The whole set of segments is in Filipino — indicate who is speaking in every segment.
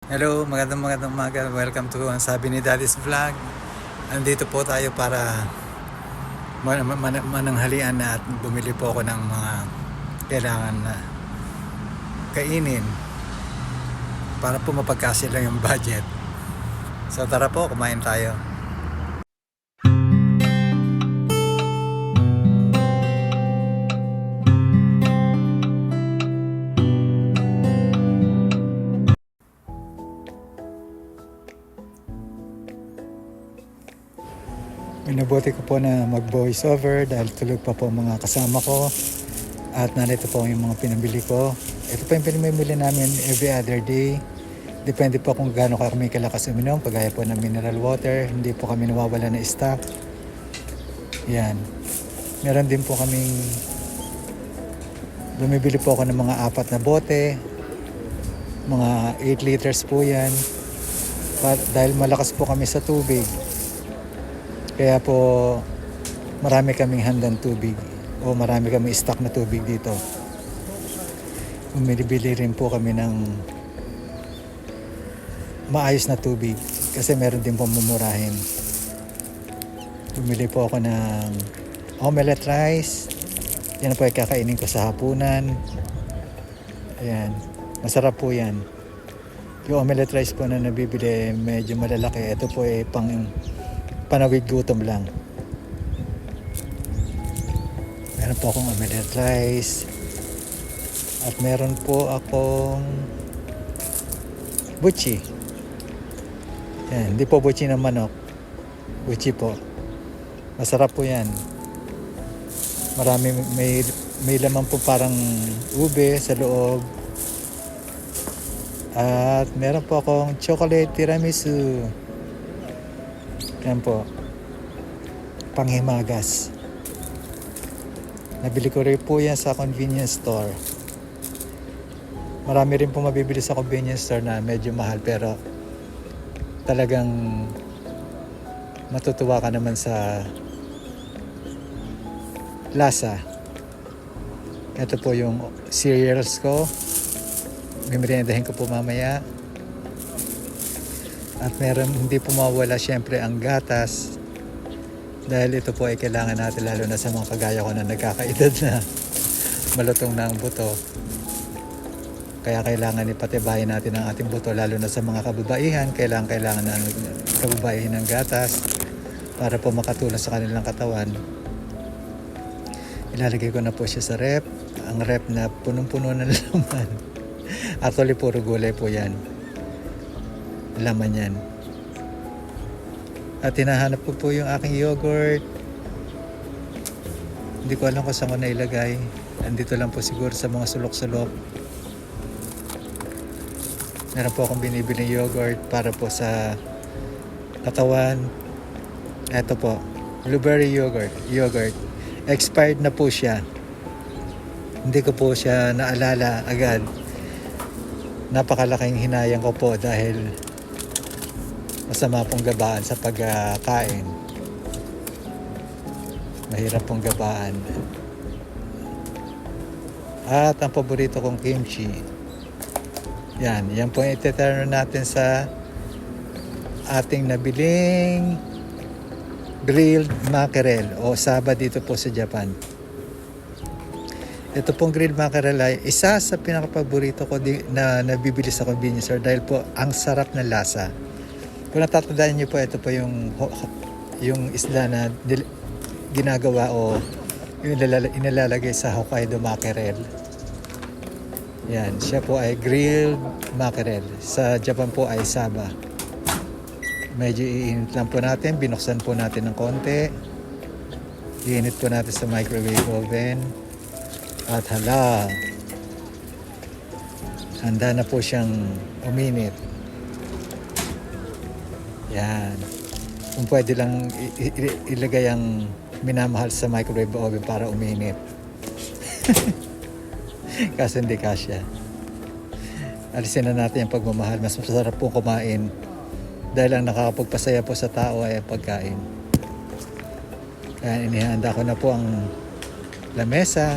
Speaker 1: Hello, magandang umaga. Welcome to ang Sabi ni Daddy's Vlog. Andito po tayo para mananghalian na at bumili po ako ng mga kailangan na kainin para po mapagkasya lang yung budget. So tara po, kumain tayo. Minabuti ko po na mag voice over dahil tulog pa po mga kasama ko at narito po yung mga pinabili ko. Ito po yung pinamimili namin every other day. Depende po kung gaano kami kalakas uminom, kagaya po ng mineral water, hindi po kami nawawala na stock. Yan. Meron din po kaming bumibili po ako ng mga 4 na bote, mga 8 liters po yan. Dahil malakas po kami sa tubig. Kaya po marami kaming handang tubig o marami kaming stock na tubig dito. Bumibili rin po kami ng maayos na tubig kasi meron din po mumurahin. Bumili po ako ng omelette rice. Yan po ay kakainin ko sa hapunan. Ayan, masarap po yan. Yung omelette rice po na nabibili medyo malalaki. Ito po ay panawid gutom lang. Meron po akong omelette rice at meron po akong butchi. Yan, hindi po butchi ng manok, butchi po. Masarap po yan. Marami, may laman po parang ube sa loob. At meron po akong chocolate tiramisu. Yan po, panghimagas. Nabili ko rin po yan sa convenience store. Marami rin po mabibili sa convenience store na medyo mahal pero talagang matutuwa ka naman sa lasa. Ito po yung cereals ko. Mimeriendahin ko po mamaya. At meron, hindi po mawala syempre ang gatas dahil ito po ay kailangan natin lalo na sa mga kagaya ko na nagkakaedad na malutong na ang buto. Kaya kailangan ipatibayin natin ang ating buto lalo na sa mga kababaihan. Kailangan ng kababaihan ng gatas para po makatulong sa kanilang katawan. Ilalagay ko na po siya sa rep. Ang rep na punong-puno ng laman. Actually puro gulay po yan. Laman yan. At hinahanap ko po yung aking yogurt. Hindi ko alam kung saan ko nailagay. Andito lang po siguro sa mga sulok-sulok. Meron po akong binibiling yogurt para po sa katawan. Ito po, blueberry yogurt. Expired na po siya. Hindi ko po siya naalala agad. Napakalaking hinayang ko po dahil masama pong gabaan sa pagkain. Mahirap pong gabaan. At ang paborito kong kimchi. Yan po yung iteterno natin sa ating nabiling grilled mackerel o saba dito po sa Japan. Ito pong grilled mackerel ay isa sa pinakapaborito ko na nabibili sa convenience store dahil po ang sarap ng lasa. Kung natatandaan niyo po, ito po yung isda na ginagawa o inilalagay sa Hokkaido mackerel. Yan, siya po ay grilled mackerel. Sa Japan po ay saba. Medyo iinit lang po natin, binuksan po natin ng konti. Iinit po natin sa microwave oven. At hala, handa na po siyang uminit. Yan. Kung pwede lang ilagay ang minamahal sa microwave oven para uminit. Kasi hindi kasya. Alisin na natin yung pagmamahal. Mas masarap pong kumain. Dahil ang nakakapagpasaya po sa tao ay ang pagkain. Kaya inihanda ko na po ang lamesa.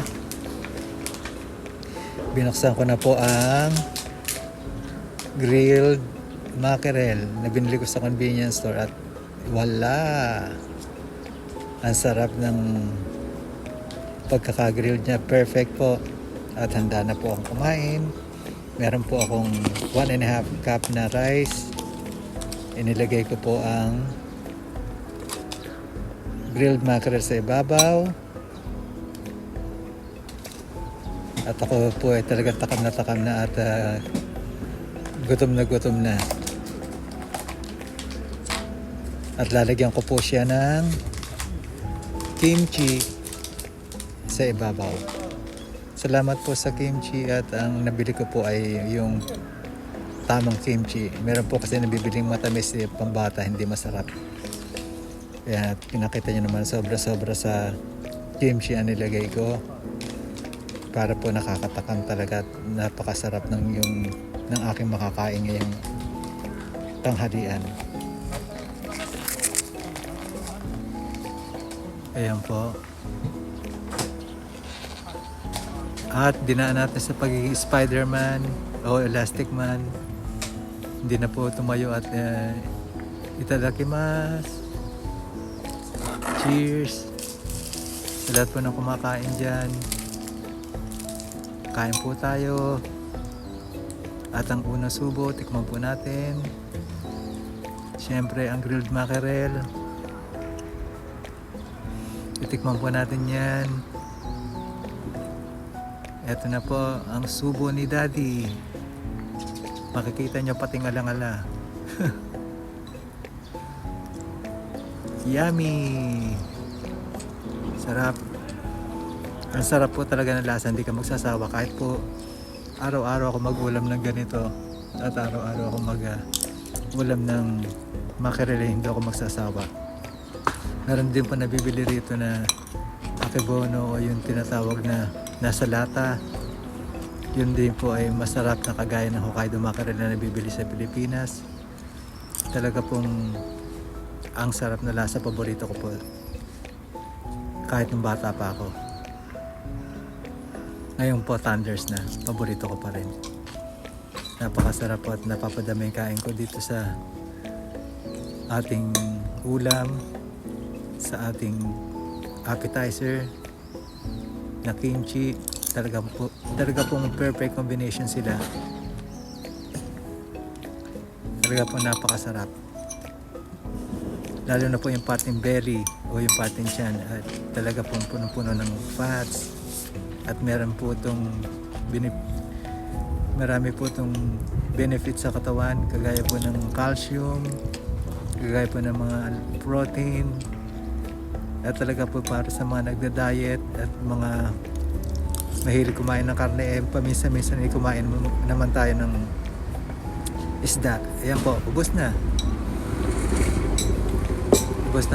Speaker 1: Binuksan ko na po ang grilled mackerel na binili ko sa convenience store at wala. Ang sarap ng pagkakagrill niya. Perfect po. At handa na po akong kumain. Meron po akong 1.5 cup na rice. Inilagay ko po ang grilled mackerel sa ibabaw. At ako po ay talagang takam na at gutom na. At lalagyan ko po siya ng kimchi sa ibabaw. Salamat po sa kimchi at ang nabili ko po ay yung tamang kimchi. Meron po kasi nabibiling matamis pambata, hindi masarap. Kaya pinakita nyo naman sobra sa kimchi ang nilagay ko. Para po nakakatakam talaga at napakasarap ng aking makakain ngayong tanghalian. Ayan po. At dinaan natin sa pagiging Spider-Man o Elastic Man. Hindi na po tumayo at itadakimasu. Cheers sa lahat po ng kumakain dyan. Kain po tayo. At ang unang subo, tikman po natin. Siyempre, ang grilled mackerel. Titikman po natin yan. Ito na po, ang subo ni Daddy. Makikita nyo pating alang-ala. Yummy! Sarap. Ang sarap po talaga ng lasa, hindi ka magsasawa kahit po araw-araw ako mag-ulam ng ganito at araw-araw ako mag-ulam ng mackerel, hindi ako magsasawa. Meron din po nabibili rito na akebono o yung tinatawag na nasa lata. Yun din po ay masarap na kagaya ng Hokkaido mackerel na nabibili sa Pilipinas. Talaga pong ang sarap na lasa, paborito ko po kahit nung bata pa ako. Ngayon po Thunders na, paborito ko pa rin. Napakasarap po at napapadami yung kain ko dito sa ating ulam, sa ating appetizer na kimchi. Talaga pong perfect combination sila. Talaga po napakasarap. Lalo na po yung parting belly o yung parting tiyan at talaga pong punong-puno ng fats. At meron po itong marami po itong benefits sa katawan, kagaya po ng calcium, kagaya po ng mga protein. At talaga po para sa mga nagda-diet at mga mahilig kumain ng karne, paminsan-minsan kumain naman tayo ng isda. Ayan po, ubos na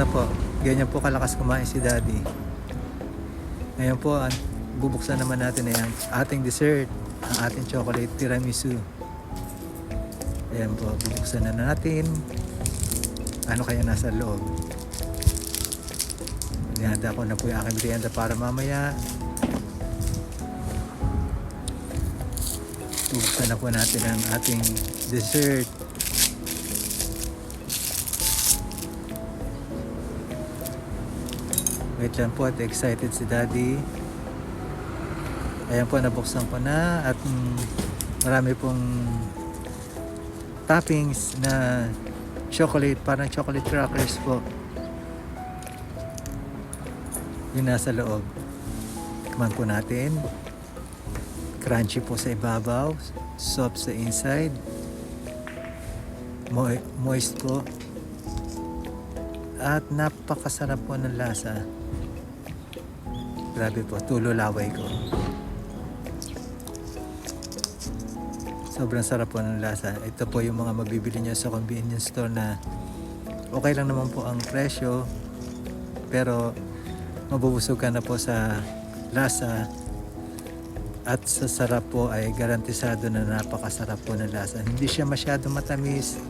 Speaker 1: po. Ganyan po kalakas kumain si Daddy. Ngayon po bubuksan naman natin ang ating dessert, ang ating chocolate tiramisu. Ayan po, bubuksan na natin. Ano kaya nasa loob? Nihanda ko na po yung aking merienda para mamaya. Bubuksan na po natin ang ating dessert. Wait lang po at excited si Daddy. Ayan po, nabuksan ko na at marami pong toppings na chocolate, parang chocolate crackers po yung nasa loob. Tikman po natin. Crunchy po sa ibabaw, soft sa inside, moist po, at napakasarap po ng lasa. Grabe po, tulo laway ko. Sobrang sarap po ng lasa. Ito po yung mga mabibili nyo sa convenience store na okay lang naman po ang presyo, pero mabubusog ka na po sa lasa at sa sarap po ay garantisado na napakasarap po ng lasa. Hindi siya masyadong matamis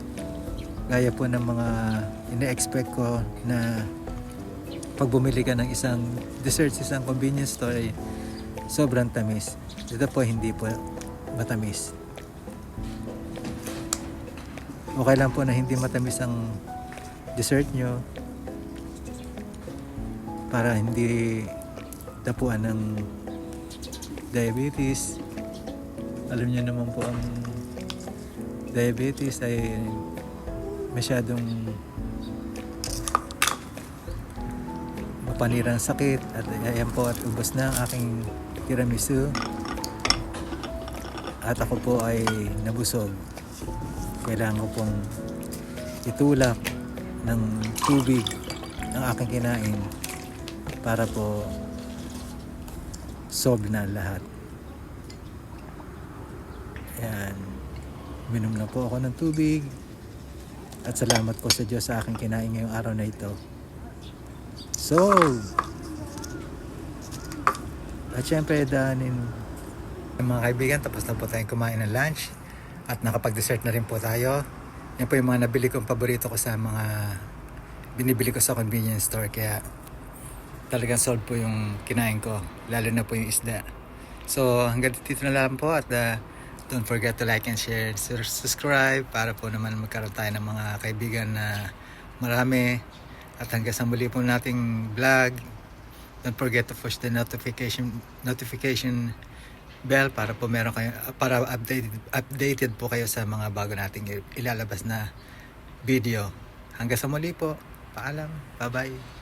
Speaker 1: gaya po ng mga ine-expect ko na pag bumili ka ng isang dessert sa isang convenience store ay sobrang tamis. Dito po hindi po matamis. Okay lang po na hindi matamis ang dessert nyo para hindi dapuan ng diabetes. Alam niyo naman po ang diabetes ay masyadong mapanirang sakit. At ayan po, at ubos na ang aking tiramisu at ako po ay nabusog. Kailangan ko pong itulak ng tubig ang aking kinain para po solve na lahat. Ayan, minom na po ako ng tubig at salamat po sa Diyos sa aking kinain ngayong araw na ito. So, at syempre mga kaibigan, tapos na po tayong kumain ng lunch at nakapag-dessert na rin po tayo. Yan po yung mga nabili kong paborito ko sa mga binibili ko sa convenience store, kaya talagang solve po yung kinain ko, lalo na po yung isda. So hanggang dito na lang po, at don't forget to like and share, subscribe para po naman magkaroon tayo ng mga kaibigan na marami. At hanggang sa muli po nating vlog, don't forget to push the notification bell para po meron kayo, para updated po kayo sa mga bago nating ilalabas na video. Hanggang sa muli po, paalam, bye bye.